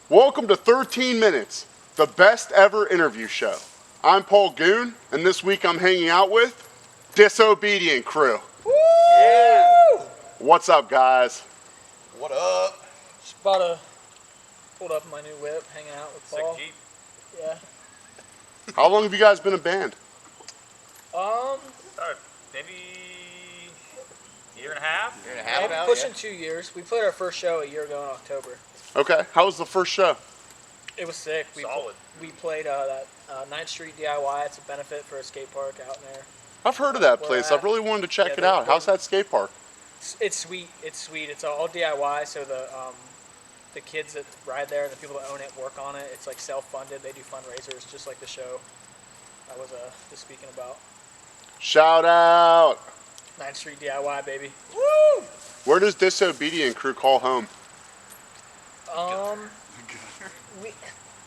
Welcome to 13 Minutes, the best ever interview show. I'm Paul Goon, and this week I'm hanging out with Disobedient crew. Woo! Yeah! What's up, guys? What up? Just about to pulled up my new whip, hanging out with Paul. Sick Jeep. Yeah. How long have you guys been a band? Maybe a year and a half. Year and a half now, pushing 2 years. We played our first show a year ago in October. Okay, how was the first show? It was sick. Solid. We played that 9th Street DIY. It's a benefit for a skate park out in there. I've heard of that place. I've really wanted to check it out. How's that skate park? It's sweet. It's sweet. It's all DIY, so the kids that ride there and the people that own it work on it. It's like self-funded. They do fundraisers just like the show I was just speaking about. Shoutout! 9th Street DIY, baby. Woo! Where does Disobedient crew call home?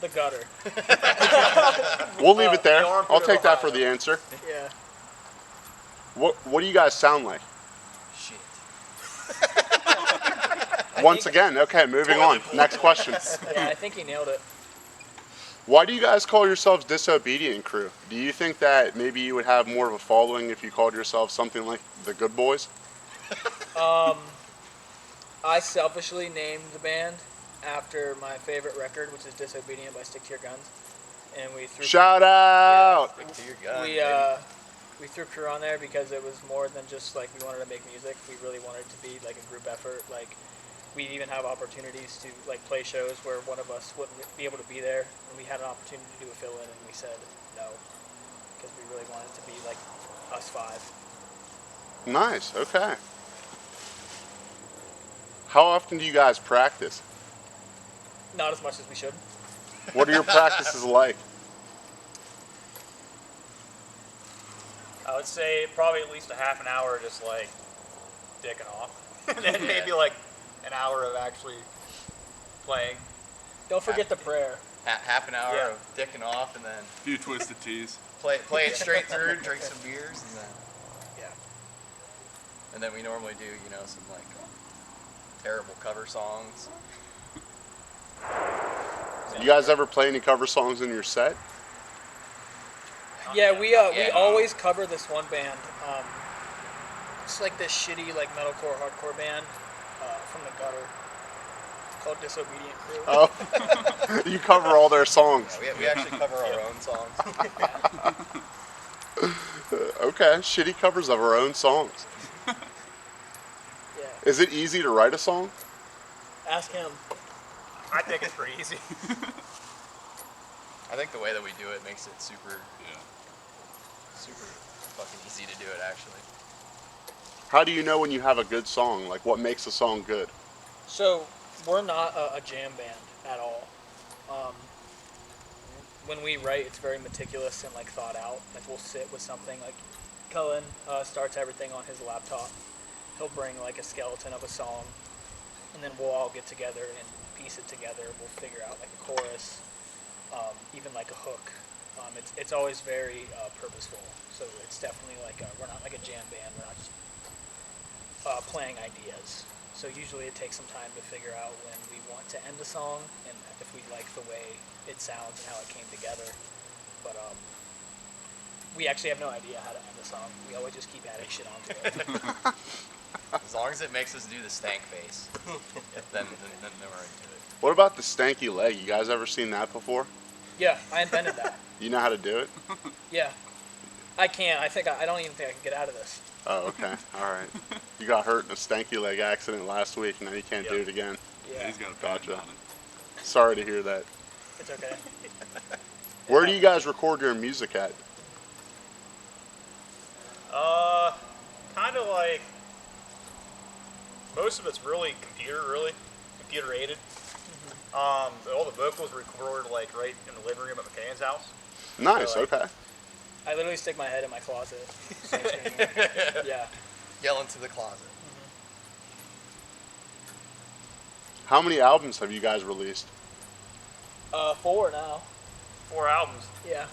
The gutter. We'll leave it there. I'll take that for the answer. Yeah. What do you guys sound like? Shit. Once again, okay, moving on. Next question. Yeah, I think he nailed it. Why do you guys call yourselves Disobedient crew? Do you think that maybe you would have more of a following if you called yourself something like the Good Boys? I selfishly named the band after my favorite record, which is Disobedient by Stick to Your Guns, and we threw Shout out! Stick to your gun, we threw crew on there because it was more than just like we wanted to make music. We really wanted it to be like a group effort. Like we'd even have opportunities to like play shows where one of us wouldn't be able to be there, and we had an opportunity to do a fill-in, and we said no because we really wanted it to be like us five. Nice, okay. How often do you guys practice? Not as much as we should. What are your practices like? I would say probably at least a half an hour just like dicking off. And then maybe like an hour of actually playing. Don't forget the prayer. Half an hour of dicking off, and then A few twisted teas. play it straight through, drink some beers, and then and then we normally do some like terrible cover songs. You guys ever play any cover songs in your set? Yeah, we always cover this one band. It's like this shitty like metalcore hardcore band from the gutter called Disobedient Crew. Oh, you cover all their songs. Yeah, we actually cover our own songs. Okay, shitty covers of our own songs. Yeah. Is it easy to write a song? Ask him. I think it's pretty easy. I think the way that we do it makes it super fucking easy to do it, actually. How do you know when you have a good song? Like, what makes a song good? So we're not a jam band at all. When we write, it's very meticulous and like thought out. Like we'll sit with something. Like Cullen starts everything on his laptop. He'll bring like a skeleton of a song, and then we'll all get together and piece it together. We'll figure out like a chorus, even like a hook. It's always very purposeful. So it's definitely like we're not like a jam band. We're not just playing ideas. So usually it takes some time to figure out when we want to end a song and if we like the way it sounds and how it came together. But we actually have no idea how to end a song. We always just keep adding shit onto it. As long as it makes us do the stank face, then we're into it. What about the stanky leg? You guys ever seen that before? Yeah, I invented that. You know how to do it? Yeah. I can't. I don't even think I can get out of this. Oh, okay. All right. You got hurt in a stanky leg accident last week, and now you can't do Yep. it again. Yeah, He's got a patent Gotcha. on it. Sorry to hear that. it's okay. Where do you guys record your music at? Kind of like most of it's really computer aided. All the vocals recorded like right in the living room at McCann's house. Nice. So, like, Okay. I literally stick my head in my closet. Same screen. Yeah. Yell into the closet. How many albums have you guys released? 4 now. 4 albums. Yeah.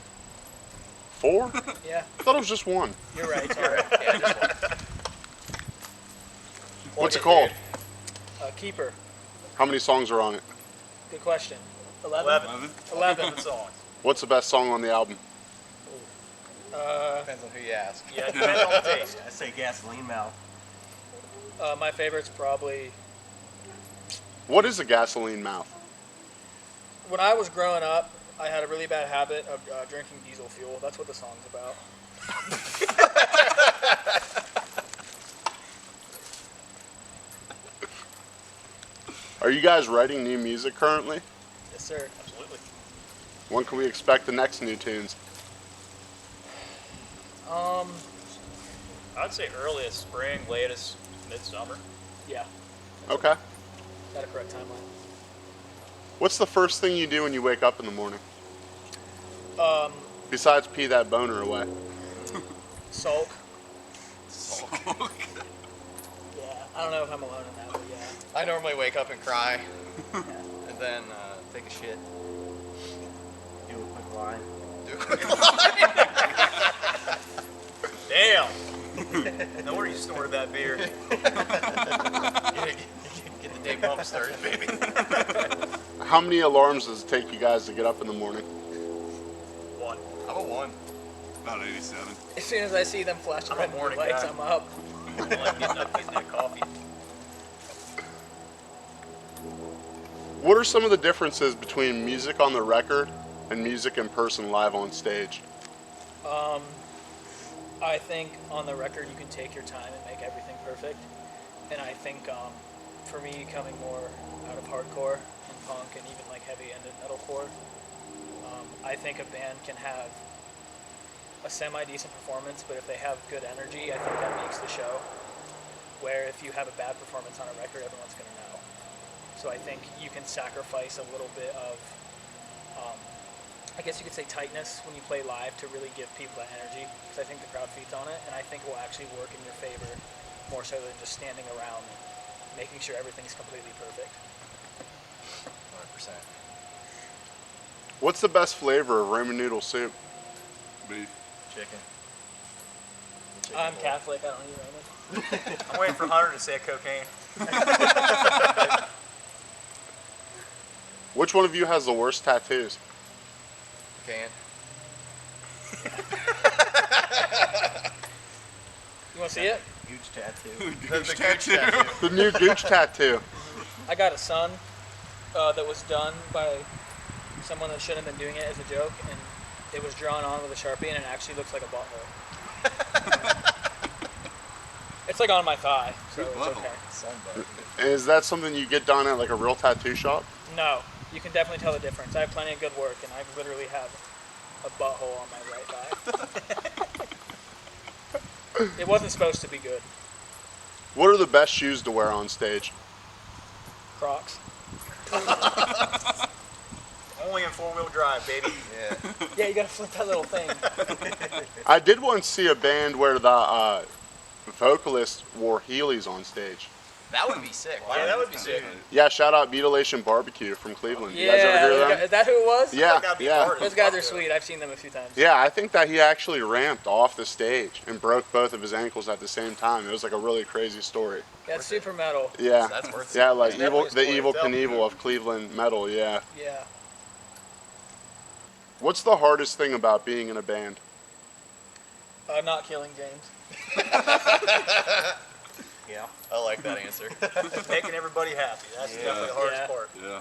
4? Yeah. I thought it was just one. You're right. Sorry. Yeah, just one. What's it Okay, called? dude. Keeper. How many songs are on it? Good question. 11. 11. 11. songs. What's the best song on the album? Depends on who you ask. Yeah, it depends on the taste. I say gasoline mouth. My favorite's probably What is a gasoline mouth? when I was growing up. I had a really bad habit of drinking diesel fuel. That's what the song's about. Are you guys writing new music currently? Yes, sir. Absolutely. When can we expect the next new tunes? I'd say earliest spring, latest midsummer. Yeah. Okay. Got a correct timeline. What's the first thing you do when you wake up in the morning? Besides pee that boner away. Sulk. Yeah. I don't know if I'm alone in that, but yeah. I normally wake up and cry, and then take a shit. Do a quick line. Do a quick line. Damn. No wonder you snorted that beer. Get the day pump started, baby. How many alarms does it take you guys to get up in the morning? 1. I'm a 1. About 87. As soon as I see them flashing I'm a red and blue morning lights, guy. I'm up. I like getting up, getting that coffee. What are some of the differences between music on the record and music in person live on stage? I think on the record you can take your time and make everything perfect. And I think for me, coming more out of hardcore and punk and even like heavy ended metalcore, I think a band can have a semi-decent performance, but if they have good energy, I think that makes the show. Where if you have a bad performance on a record, everyone's going to know. So I think you can sacrifice a little bit of, I guess you could say tightness when you play live to really give people that energy, because I think the crowd feeds on it, and I think it will actually work in your favor more so than just standing around making sure everything's completely perfect. 100%. What's the best flavor of ramen noodle soup? Beef. Chicken. I'm Catholic, I don't eat ramen. I'm waiting for Hunter to say cocaine. Which one of you has the worst tattoos? Can. You want to see it? Huge tattoo. The gooch tattoo. The new Gooch tattoo. I got a son that was done by someone that shouldn't have been doing it as a joke, and it was drawn on with a Sharpie, and it actually looks like a butthole. It's like on my thigh, so Good it's level. okay. Sunbug. And is that something you get done at like a real tattoo shop? No, you can definitely tell the difference. I have plenty of good work, and I literally have a butthole on my right thigh. It wasn't supposed to be good. What are the best shoes to wear on stage? Crocs. Only in 4-wheel drive, baby. Yeah. Yeah, you gotta flip that little thing. I did once see a band where the vocalist wore Heelys on stage. That would be sick. Why Yeah, not? that would be sick. Yeah, shout out Mutilation Barbecue from Cleveland. You guys ever hear them? Is that who it was? Yeah, That'd be yeah. hard. Those guys are sweet. I've seen them a few times. Yeah, I think that he actually ramped off the stage and broke both of his ankles at the same time. It was like a really crazy story. That's super metal. Yeah, That's worth it. yeah, like It's definitely a the story evil to tell. Knievel of Cleveland metal. Yeah. Yeah. What's the hardest thing about being in a band? Not killing James. Yeah. I like that answer. Making everybody happy. That's Yeah. definitely the hardest Yeah. part. Yeah.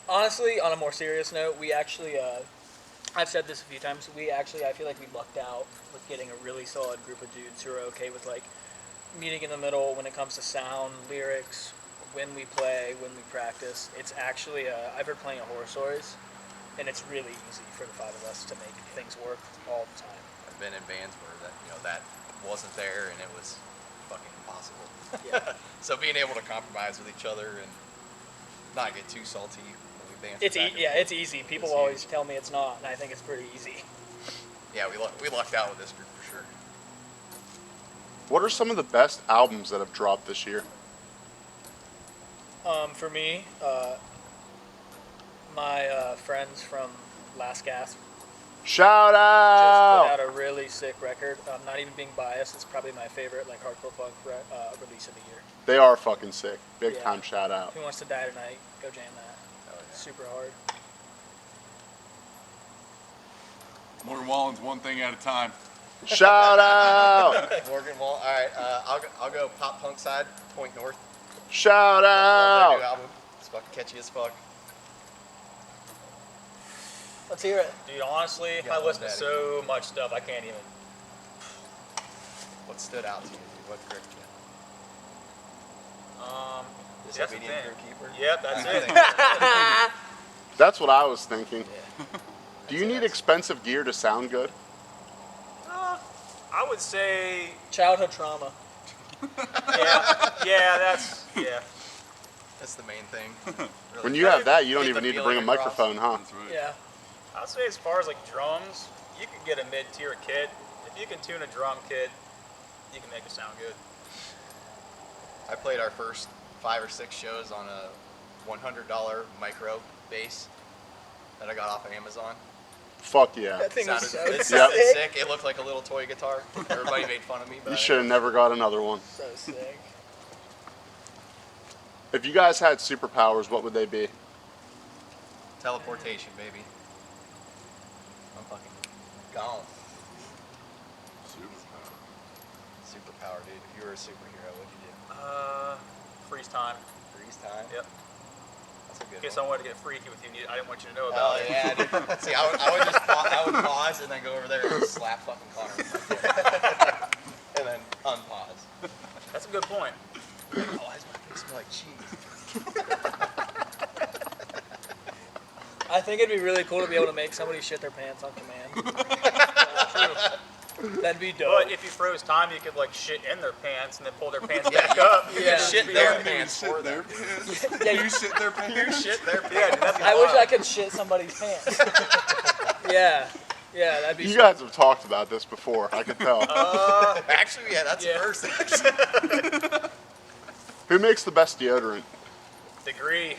Honestly, on a more serious note, we actually I've said this a few times. I feel like we lucked out with getting a really solid group of dudes who are okay with like meeting in the middle when it comes to sound, lyrics, when we play, when we practice. It's actually I've heard plenty of horror stories, and it's really easy for the five of us to make things work all the time. I've been in bands where that wasn't there and it was fucking impossible. Yeah. So being able to compromise with each other and not get too salty when we dance. It's easy. People It's always huge. tell me it's not, and I think it's pretty easy. Yeah, we lucked out with this group for sure. What are some of the best albums that have dropped this year? For me, my friends from Last Gasp Shout just put out! out a really sick record. I'm not even being biased. It's probably my favorite like hardcore punk release of the year. They are fucking sick. Big Yeah. time shout out. Who Wants to Die Tonight? Go jam that. Oh, yeah. Super hard. Morgan Wallen's one thing at a time. Shout out! Morgan Wall. All right, I'll go pop punk side. Point North. Shout Love their new out! album. It's fucking catchy as fuck. Let's hear it. Dude, honestly, Yeah, I love listen to Daddy. so much stuff I can't even. What stood out to you? Dude? What gripped you? That's the Disobedient thing. Crew Keeper? Yep, that's I it. think- That's what I was thinking. Yeah. Do you need expensive gear to sound good? I would say, Childhood trauma. yeah, That's the main thing. Really. When you have that, you don't Get even the need to bring a feeling across. microphone, huh? That's right. Yeah. I'd say as far as like drums, you can get a mid-tier kit. If you can tune a drum kit, you can make it sound good. I played our first 5 or 6 shows on a $100 micro bass that I got off of Amazon. Fuck yeah. That thing was Sounded, so it sounded sick. sick. It looked like a little toy guitar. Everybody made fun of me. But You I should have never got another one. So sick. If you guys had superpowers, what would they be? Teleportation, baby. I'm fucking gone. Superpower. Superpower, dude. If you were a superhero, what'd you do? Freeze time. Freeze time? Yep. That's a In good case one. I wanted to get freaky with you, I didn't want you to know Oh, about it. yeah, dude. See, I would just I would pause and then go over there and slap fucking Connor with my foot. And then unpause. That's a good point. Oh, why does my face smell like cheese? I think it'd be really cool to be able to make somebody shit their pants on command. That'd be dope. But if you froze time, you could like shit in their pants and then pull their pants Yeah, back you- up. you Yeah. shit Be their like, pants for Shit their them. pants. Yeah, You shit their pants. Shit their pants. Yeah, dude, that'd be I wish wild. I could shit somebody's pants. Yeah, that'd be. You guys have talked about this before, I can tell. Actually, yeah, that's Yeah. the first. Who makes the best deodorant? Degree.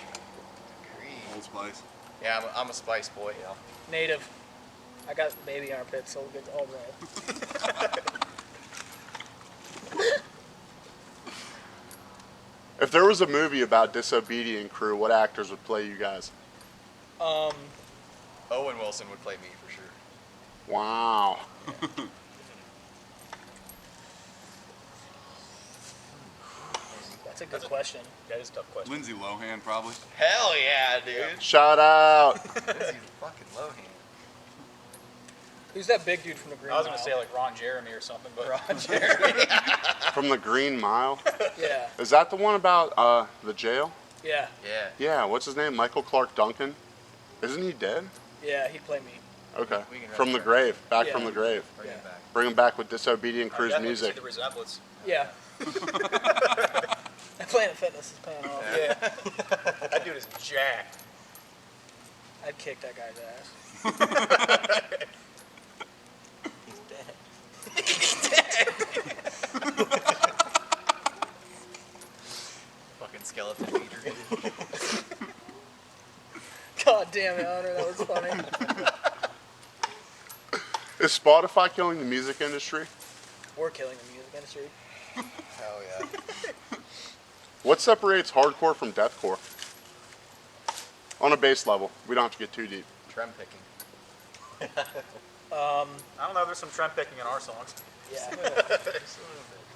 Old Spice. Yeah, I'm a spice boy. Yeah. Native. I got baby armpits, so we'll get all red. If there was a movie about Disobedient Crew, what actors would play you guys? Um, Owen Wilson would play me for sure. Wow. that's a good question. That is a tough question. Lindsay Lohan, probably. Hell yeah, dude. Shout out. Lindsay fucking Lohan. Who's that big dude from the Green I was gonna Mile? say like Ron Jeremy or something, but Ron Jeremy. From the Green Mile. Yeah, Is that the one about the jail? yeah, Yeah. Yeah, what's his name? Michael Clark Duncan? Isn't he dead? yeah. He'd play me. Okay. We can From the reference. grave. Back Yeah. from the grave. Bring Yeah. it back. Bring him back with Disobedient I Crew's definitely see music. the resemblance. Yeah. That Planet Fitness is paying off. Yeah. That dude is jacked. I'd kick that guy's ass. He's dead. Fucking skeleton eater. God damn it, Hunter, that was funny. Is Spotify killing the music industry? We're killing the music industry. Hell yeah. What separates hardcore from deathcore? On a base level. We don't have to get too deep. Trem picking. I don't know. There's some trend picking in our songs. Yeah.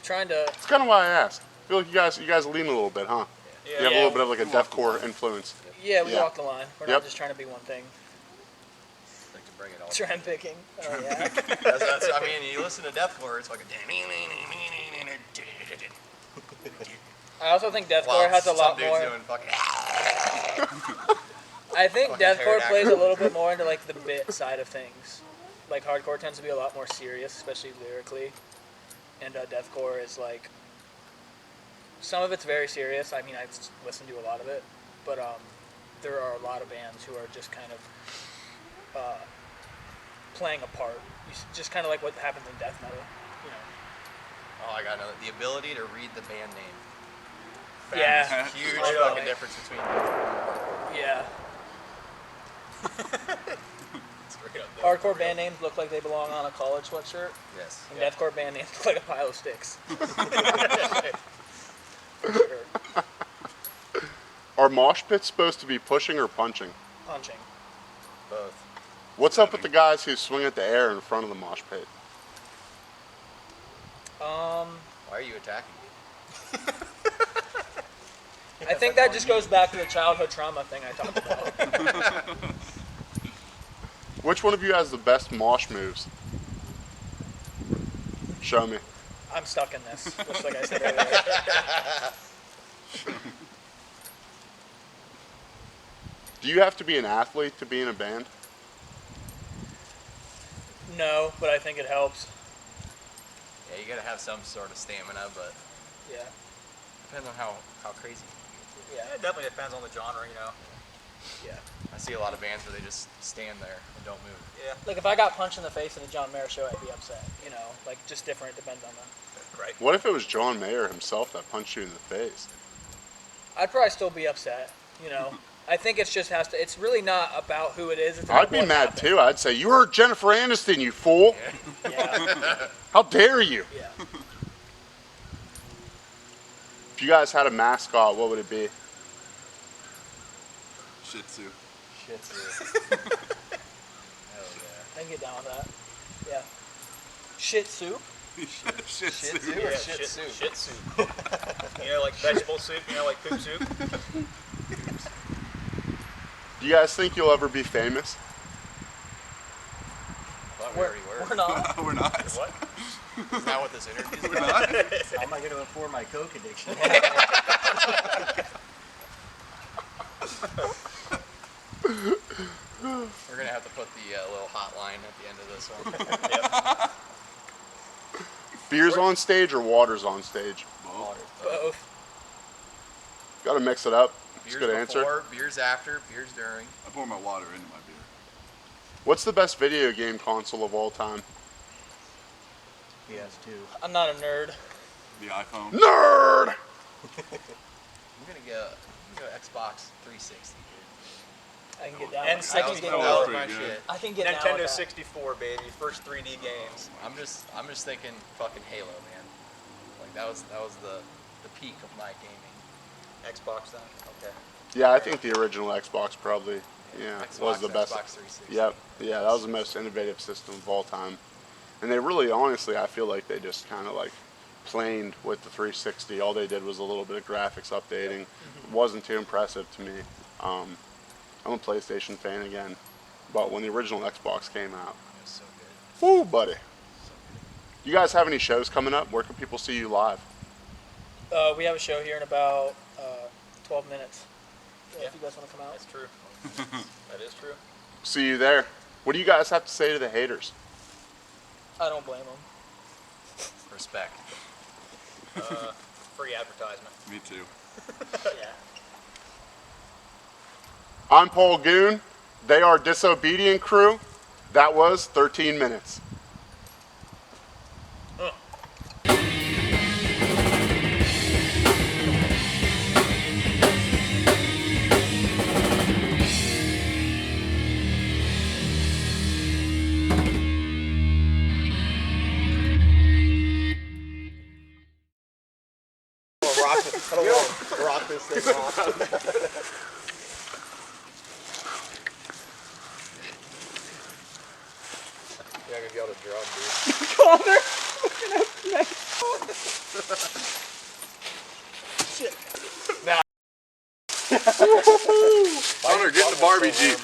Trying to. That's kind of why I asked. I feel like you guys lean a little bit, huh? Yeah. You have a little bit of like a deathcore influence. Yeah, we Yeah. walk the line. We're Yep. not just trying to be one thing. Like to bring it all. Trend picking. Oh yeah. That's, I mean, you listen to deathcore, it's like I also think deathcore while has a some lot dude's more. doing fucking. I think fucking deathcore plays a pterodactyl. little bit more into like the bit side of things. Like hardcore tends to be a lot more serious, especially lyrically, and deathcore is like some of it's very serious. I mean, I listen to a lot of it, but there are a lot of bands who are just kind of playing a part. Just kind of like what happens in death metal, you know. Oh, I got another. The ability to read the band name. Yeah. Huge Totally. fucking difference between. Yeah. Straight up Hardcore band names look like they belong on a college sweatshirt, Yes. and deathcore band names look like a pile of sticks. For sure. Are mosh pits supposed to be pushing or punching? Punching. Both. What's up with the guys who swing at the air in front of the mosh pit? Why are you attacking me? I think that just goes back to the childhood trauma thing I talked about. Which one of you has the best mosh moves? Show me. I'm stuck in this, just like I said earlier. Do you have to be an athlete to be in a band? No, but I think it helps. Yeah, you gotta have some sort of stamina, but Yeah. depends on how crazy. Yeah. It definitely depends on the genre, you know. Yeah. I see a lot of bands where they just stand there and don't move. Yeah. Like if I got punched in the face at a John Mayer show, I'd be upset. You know, like just different. It depends on the. Right. What if it was John Mayer himself that punched you in the face? I'd probably still be upset. You know, I think it's just has to. It's really not about who it is. It's I'd about be what mad happened. too. I'd say, you heard Jennifer Aniston, you fool. Yeah. How dare you? Yeah. If you guys had a mascot, what would it be? Shih Tzu. Shit, dude. Hell I can get down with that. Yeah. Shit soup. Shih Shih Tzu. Tzu. Yeah, Shit soup. Shit soup. You know, like vegetable soup, you know, like poop soup. Do you guys think you'll ever be famous? I thought we already were. We're not. We're not. What? Isn't that what this interview is We're about? not. How am I going to afford my Coke addiction? We're gonna have to put the little hotline at the end of this one. Beer's on stage or water's on stage? Both. Gotta mix it up. It's a Beers good answer. before, beers after, beers during. I pour my water into my beer. What's the best video game console of all time? PS2. I'm not a nerd. The iPhone. Nerd! I'm gonna go Xbox 360, dude. I can get down. And With, I can get, $1,000 That was pretty my good. shit. I can get down Nintendo with that. 64, baby. First 3D games. I'm just thinking fucking Halo, man. Like that was the peak of my gaming. Xbox then? Okay. Yeah, I think the original Xbox probably, Xbox, was the best. Xbox 360. Yep, yeah, that was the most innovative system of all time. And they really, honestly, I feel like they just kind of like planed with the 360. All they did was a little bit of graphics updating. It wasn't too impressive to me. I'm a PlayStation fan again, but when the original Xbox came out, It was so good. whoo, buddy. You guys have any shows coming up? Where can people see you live? We have a show here in about 12 minutes. Yeah. If you guys want to come out. That's true. That is true. See you there. What do you guys have to say to the haters? I don't blame them. Respect. Free advertisement. Me too. Yeah. I'm Paul Goon. They are Disobedient Crew. That was 13 minutes. Rock this thing off. You're not gonna be able to drum, dude. Hunter, get in the Barbie Jeep.